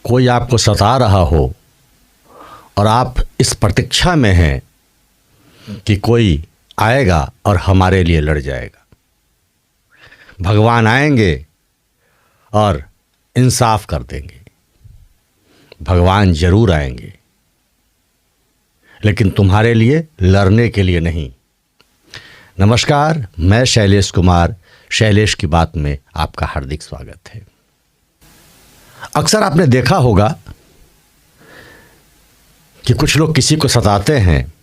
कोई आपको सता रहा हो और आप इस प्रतीक्षा में हैं कि कोई आएगा और हमारे लिए लड़ जाएगा। भगवान आएंगे और इंसाफ कर देंगे। भगवान जरूर आएंगे, लेकिन तुम्हारे लिए लड़ने के लिए नहीं। नमस्कार, मैं शैलेश कुमार। शैलेश की बात में आपका हार्दिक स्वागत है। अक्सर आपने देखा होगा कि कुछ लोग किसी को सताते हैं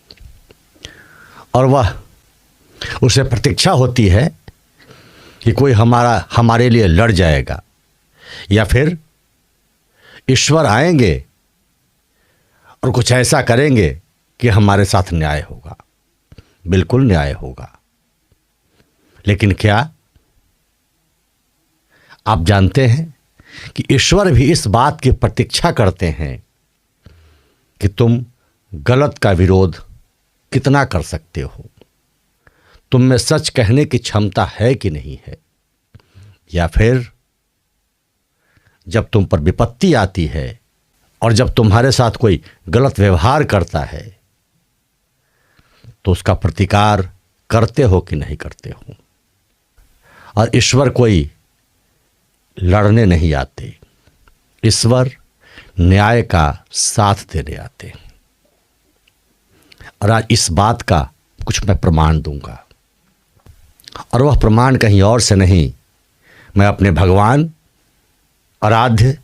और वह उसे प्रतीक्षा होती है कि कोई हमारे लिए लड़ जाएगा, या फिर ईश्वर आएंगे और कुछ ऐसा करेंगे कि हमारे साथ न्याय होगा। बिल्कुल न्याय होगा, लेकिन क्या आप जानते हैं कि ईश्वर भी इस बात की प्रतीक्षा करते हैं कि तुम गलत का विरोध कितना कर सकते हो, तुम में सच कहने की क्षमता है कि नहीं है, या फिर जब तुम पर विपत्ति आती है और जब तुम्हारे साथ कोई गलत व्यवहार करता है तो उसका प्रतिकार करते हो कि नहीं करते हो। और ईश्वर कोई लड़ने नहीं आते, ईश्वर न्याय का साथ देने आते हैं। और आज इस बात का कुछ मैं प्रमाण दूंगा, और वह प्रमाण कहीं और से नहीं, मैं अपने भगवान आराध्य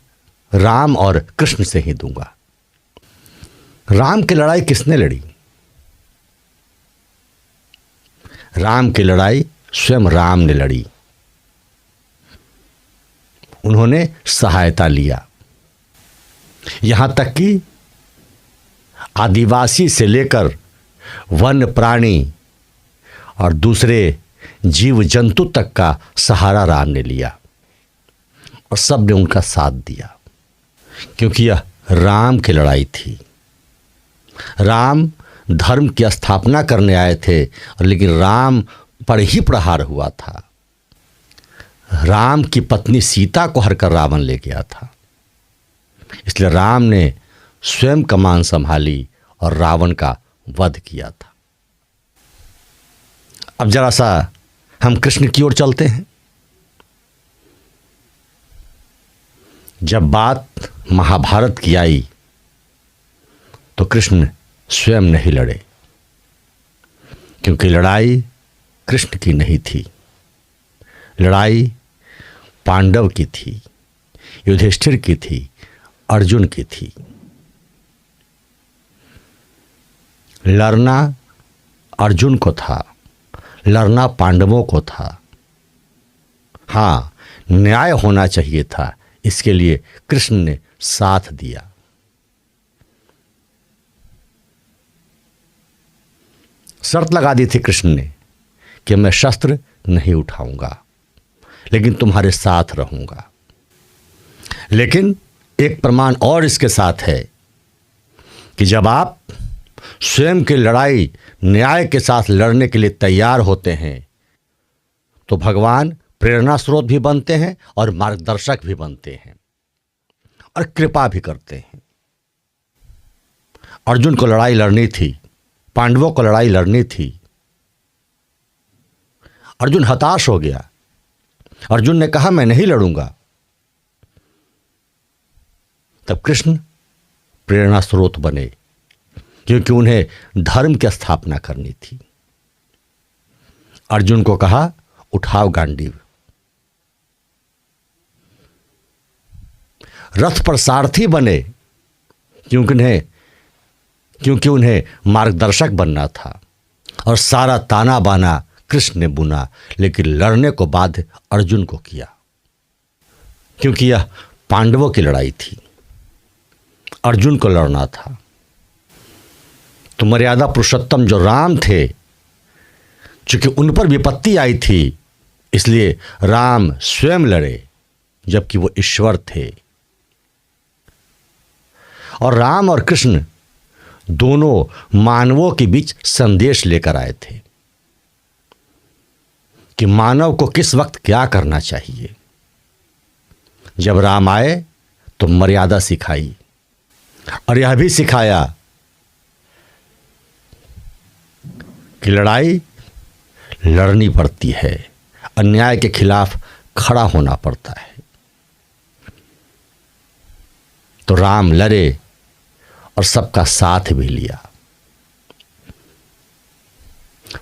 राम और कृष्ण से ही दूंगा। राम की लड़ाई किसने लड़ी? राम की लड़ाई स्वयं राम ने लड़ी। उन्होंने सहायता लिया। यहां तक कि आदिवासी से लेकर वन्य प्राणी और दूसरे जीव जंतु तक का सहारा राम ने लिया, और सब ने उनका साथ दिया, क्योंकि यह राम की लड़ाई थी। राम धर्म की स्थापना करने आए थे, लेकिन राम पर ही प्रहार हुआ था। राम की पत्नी सीता को हरकर रावण ले गया था, इसलिए राम ने स्वयं कमान संभाली और रावण का वध किया था। अब जरा सा हम कृष्ण की ओर चलते हैं। जब बात महाभारत की आई तो कृष्ण स्वयं नहीं लड़े, क्योंकि लड़ाई कृष्ण की नहीं थी, लड़ाई पांडव की थी, युधिष्ठिर की थी, अर्जुन की थी। लड़ना अर्जुन को था, लड़ना पांडवों को था। हाँ, न्याय होना चाहिए था, इसके लिए कृष्ण ने साथ दिया। शर्त लगा दी थी कृष्ण ने कि मैं शस्त्र नहीं उठाऊंगा, लेकिन तुम्हारे साथ रहूंगा। लेकिन एक प्रमाण और इसके साथ है कि जब आप स्वयं की लड़ाई न्याय के साथ लड़ने के लिए तैयार होते हैं तो भगवान प्रेरणा स्रोत भी बनते हैं और मार्गदर्शक भी बनते हैं और कृपा भी करते हैं। अर्जुन को लड़ाई लड़नी थी, पांडवों को लड़ाई लड़नी थी। अर्जुन हताश हो गया। अर्जुन ने कहा मैं नहीं लड़ूंगा। तब कृष्ण प्रेरणा स्रोत बने, क्योंकि उन्हें धर्म की स्थापना करनी थी। अर्जुन को कहा उठाओ गांडीव। रथ पर सारथी बने, क्योंकि उन्हें मार्गदर्शक बनना था, और सारा ताना बाना कृष्ण ने बुना, लेकिन लड़ने को बाध्य अर्जुन को किया, क्योंकि यह पांडवों की लड़ाई थी, अर्जुन को लड़ना था। तो मर्यादा पुरुषोत्तम जो राम थे, चूंकि उन पर विपत्ति आई थी, इसलिए राम स्वयं लड़े, जबकि वो ईश्वर थे। और राम और कृष्ण दोनों मानवों के बीच संदेश लेकर आए थे कि मानव को किस वक्त क्या करना चाहिए। जब राम आए तो मर्यादा सिखाई और यह भी सिखाया कि लड़ाई लड़नी पड़ती है, अन्याय के खिलाफ खड़ा होना पड़ता है। तो राम लड़े और सबका साथ भी लिया।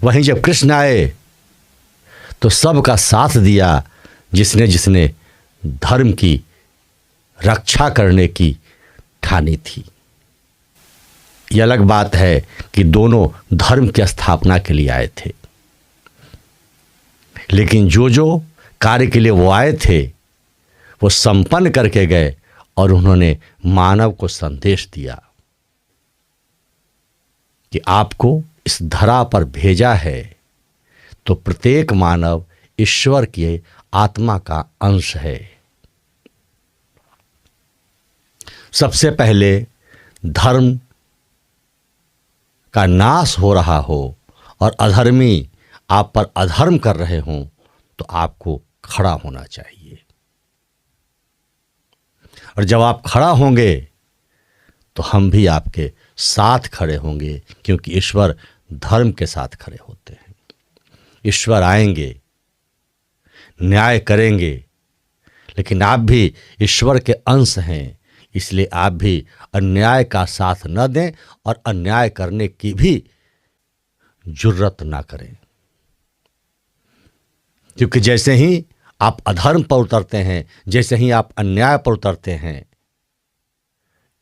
वहीं जब कृष्ण आए तो सबका साथ दिया, जिसने जिसने धर्म की रक्षा करने की ठानी थी। यह अलग बात है कि दोनों धर्म की स्थापना के लिए आए थे, लेकिन जो जो कार्य के लिए वो आए थे वो संपन्न करके गए और उन्होंने मानव को संदेश दिया कि आपको इस धरा पर भेजा है तो प्रत्येक मानव ईश्वर की आत्मा का अंश है। सबसे पहले धर्म का नाश हो रहा हो और अधर्मी आप पर अधर्म कर रहे हों तो आपको खड़ा होना चाहिए, और जब आप खड़ा होंगे तो हम भी आपके साथ खड़े होंगे, क्योंकि ईश्वर धर्म के साथ खड़े होते हैं। ईश्वर आएंगे, न्याय करेंगे, लेकिन आप भी ईश्वर के अंश हैं, इसलिए आप भी अन्याय का साथ न दें और अन्याय करने की भी जुर्रत ना करें, क्योंकि जैसे ही आप अधर्म पर उतरते हैं, जैसे ही आप अन्याय पर उतरते हैं,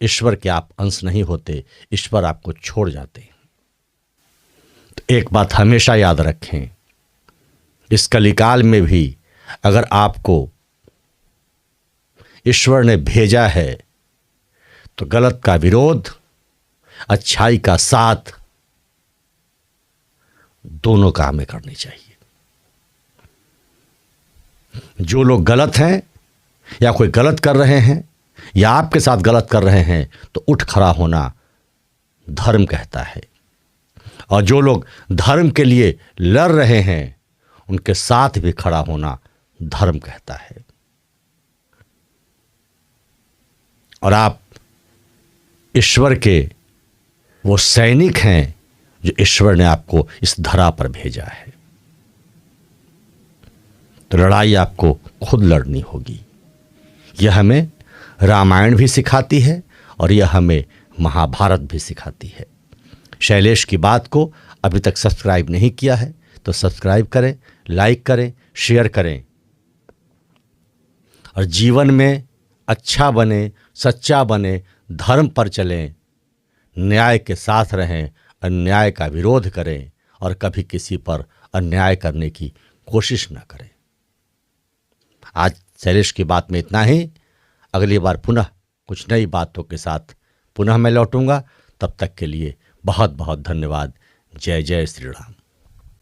ईश्वर के आप अंश नहीं होते, ईश्वर आपको छोड़ जाते हैं। तो एक बात हमेशा याद रखें, इस कलिकाल में भी अगर आपको ईश्वर ने भेजा है तो गलत का विरोध, अच्छाई का साथ, दोनों कामें करनी चाहिए। जो लोग गलत हैं या कोई गलत कर रहे हैं या आपके साथ गलत कर रहे हैं तो उठ खड़ा होना धर्म कहता है, और जो लोग धर्म के लिए लड़ रहे हैं उनके साथ भी खड़ा होना धर्म कहता है। और आप ईश्वर के वो सैनिक हैं जो ईश्वर ने आपको इस धरा पर भेजा है। तो लड़ाई आपको खुद लड़नी होगी। यह हमें रामायण भी सिखाती है और यह हमें महाभारत भी सिखाती है। शैलेश की बात को अभी तक सब्सक्राइब नहीं किया है तो सब्सक्राइब करें, लाइक करें, शेयर करें, और जीवन में अच्छा बने, सच्चा बने, धर्म पर चलें, न्याय के साथ रहें, अन्याय का विरोध करें और कभी किसी पर अन्याय करने की कोशिश न करें। आज शैलेश की बात में इतना ही। अगली बार पुनः कुछ नई बातों के साथ पुनः मैं लौटूंगा। तब तक के लिए बहुत बहुत धन्यवाद। जय जय श्री राम।